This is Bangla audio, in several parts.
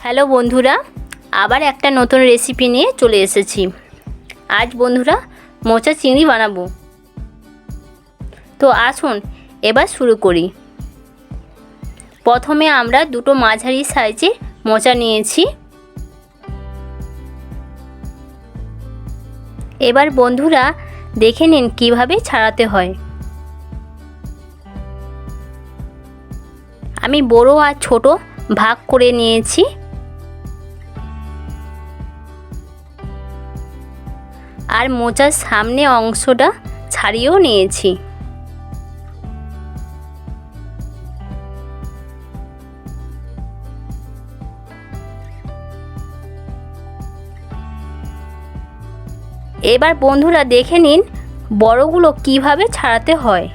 হ্যালো বন্ধুরা, আবার একটা নতুন রেসিপি নিয়ে চলে এসেছি। আজ বন্ধুরা মোচা চিংড়ি বানাবো। তো আসুন এবার শুরু করি। প্রথমে আমরা দুটো মাঝারি সাইজে মোচা নিয়েছি। এবার বন্ধুরা দেখে নিন কিভাবে ছাড়াতে হয়। আমি বড় আর ছোট ভাগ করে নিয়েছি। আর মোচার সামনে অংশটা ছাড়িয়েও নিয়েছি। এবার বন্ধুরা দেখে নিন বড়গুলো কিভাবে ছাড়াতে হয়।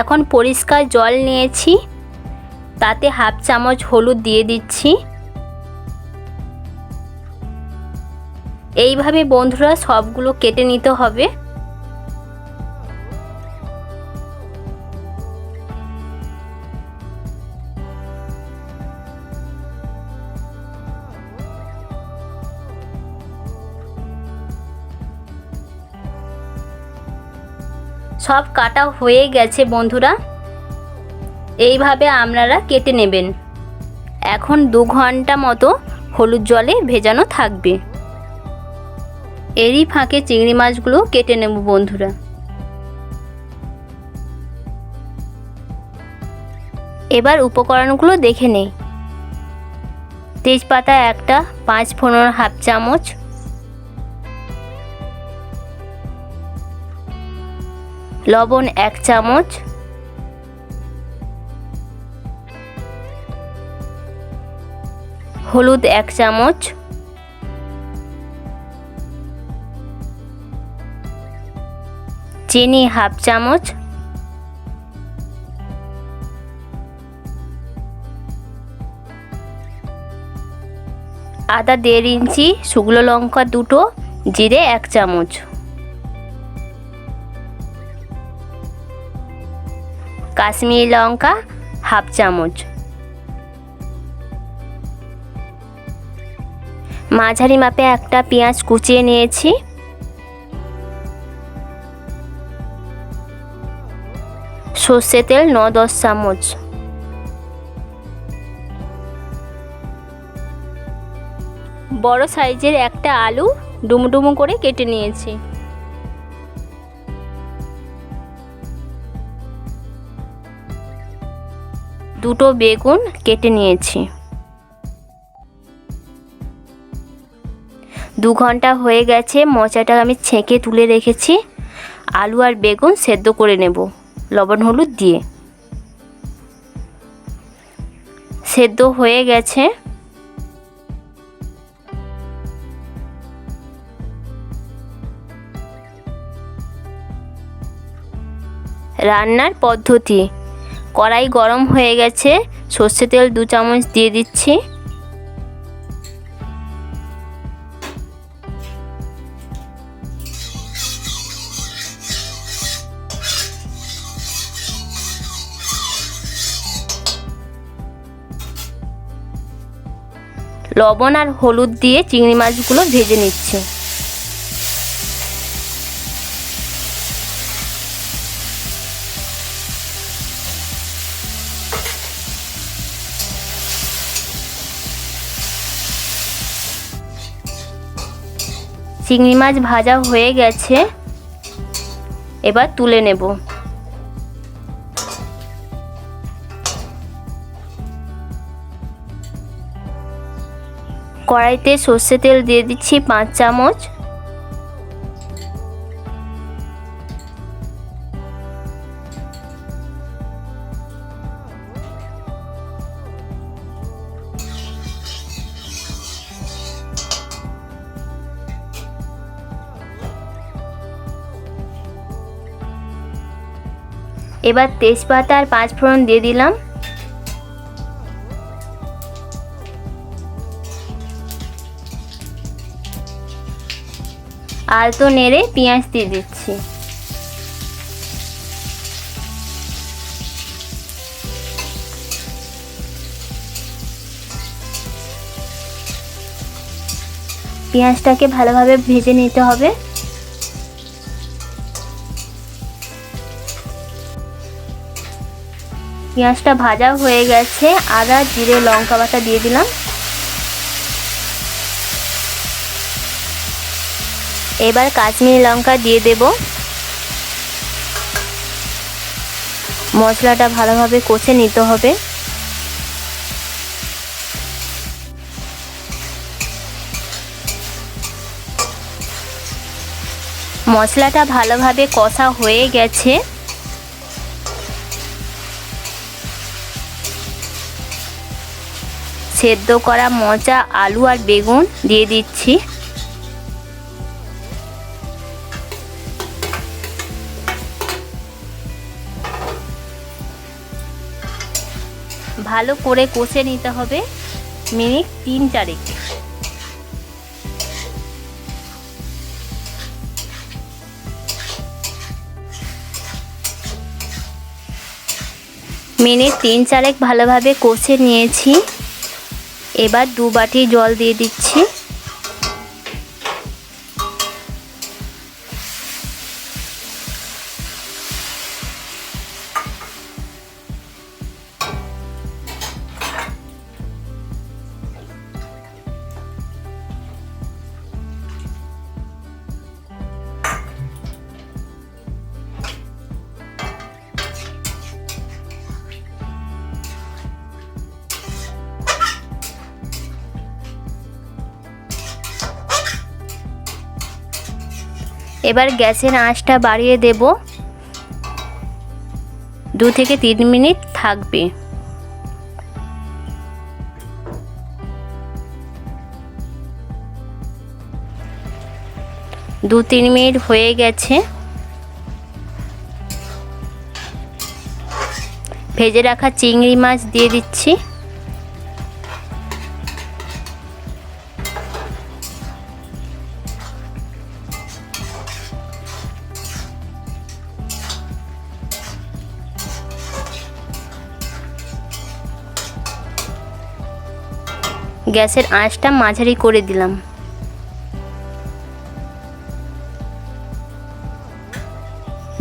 এখন পরিষ্কার জল নিয়েছি, তাতে হাফ চামচ হলুদ দিয়ে দিচ্ছি। এইভাবে বন্ধুরা সবগুলো কেটে নিতে হবে। সব কাটা হয়ে গেছে বন্ধুরা, এইভাবে আপনারা কেটে নেবেন। এখন 2 ঘন্টা মতো হলুদ জলে ভেজানো থাকবে। এরই ফাঁকে চিংড়ি মাছগুলো কেটে নেব বন্ধুরা। এবার উপকরণগুলো দেখে নেই। তেজপাতা একটা, 5 ফোড়ন হাফ চামচ, লবণ 1 চামচ, হলুদ 1 চামচ, চিনি হাফ চামচ, আদা 1.5 ইঞ্চি, শুকনো লঙ্কা 2টো, জিরে 1 চামচ, কাশ্মীরি লঙ্কা হাফ চামচ, মাঝারি মাপে একটা পেঁয়াজ কুচিয়ে নিয়েছি, সর্ষে তেল 9-10 চামচ, বড় সাইজের একটা আলু ডুমডুমু করে কেটে নিয়েছি, দুটো বেগুন কেটে নিয়েছি। 2 ঘন্টা হয়ে গেছে, মোচাটা আমি ছেঁকে তুলে রেখেছি। আলু আর বেগুন সেদ্ধ করে নেব লবণ হলুদ দিয়ে। সেদ্ধ হয়ে গেছে। রান্নার পদ্ধতি: কড়াই গরম হয়ে গেছে, সর্ষে তেল 2 চামচ দিয়ে দিচ্ছি। লবণ আর হলুদ দিয়ে চিংড়ি মাছগুলো ভেজে নিচ্ছি। চিংড়ি মাছ ভাজা হয়ে গেছে, এবার তুলে নেব। কড়াইতে সর্ষে তেল দিয়ে দিচ্ছি 5 চামচ, এবার তেজপাতা আর 5 ফোড়ন দিয়ে দিলাম। আলতো নেড়ে পেঁয়াজ দিয়ে দিচ্ছি। পেঁয়াজটাকে ভালোভাবে ভেজে নিতে হবে। পেঁয়াজটা ভাজা হয়ে গেছে, আদা জিরে লঙ্কা বাটা দিয়ে দিলাম। এবার কাশ্মীরি লঙ্কা দিয়ে দেব। মশলাটা ভালোভাবে কষে নিতে হবে। মশলাটা ভালোভাবে কষা হয়ে গেছে। সেদ্ধ করা মোচা, আলু আর বেগুন দিয়ে দিচ্ছি। ভালো করে কষে নিতে হবে মিনিট 3-4। মিনিট 3-4 ভালোভাবে কষে নিয়েছি। এবার 2 বাটি জল দিয়ে দিচ্ছি। এবার গ্যাসের আঁচটা বাড়িয়ে দেব। 2 থেকে 3 মিনিট থাকবে। 2-3 মিনিট হয়ে গেছে। ভেজে রাখা চিংড়ি মাছ দিয়ে দিচ্ছি। গ্যাসের আঁচটা মাঝারি করে দিলাম।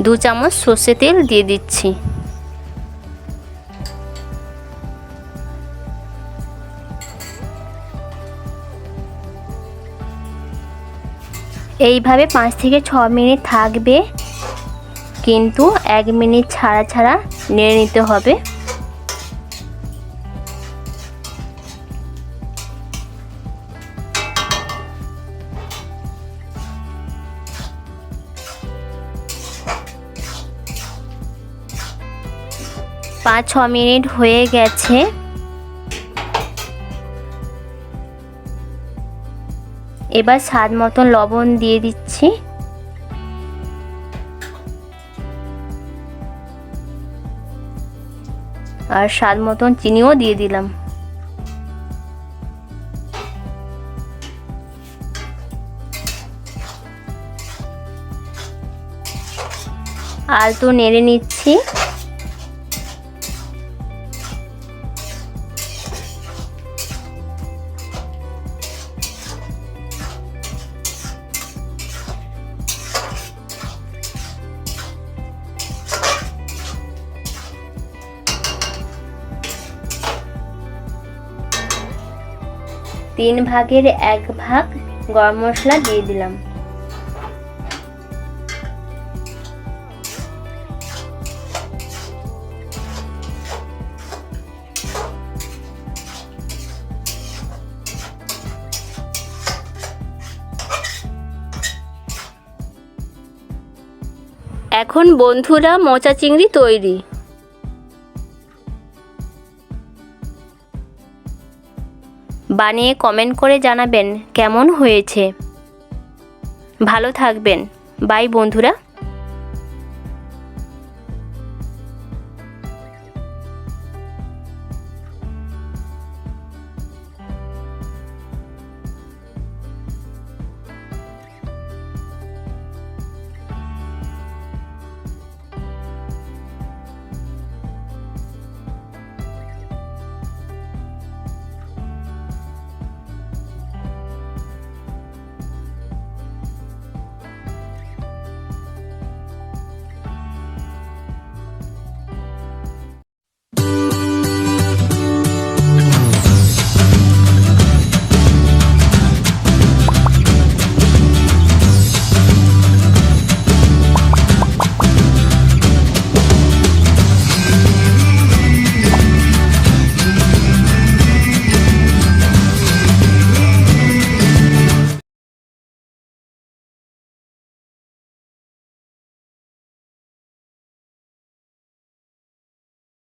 দু চামচ সর্ষে তেল দিয়ে দিচ্ছি। এইভাবে 5 থেকে 6 মিনিট থাকবে, কিন্তু 1 মিনিট ছাড়া ছাড়া নেড়ে নিতে হবে। পাঁচ 6 মিনিট হয়ে গেছে। এবার স্বাদ মতন লবণ দিয়ে দিচ্ছি। আর স্বাদ মতন চিনিও দিয়ে দিলাম। আলতো নেড়ে নিচ্ছি। তিন ভাগের 1 ভাগ গরম মশলা দিয়ে দিলাম। এখন বন্ধুরা মোচা চিংড়ি তৈরি। বানিয়ে কমেন্ট করে জানাবেন কেমন হয়েছে। ভালো থাকবেন। বাই বন্ধুরা।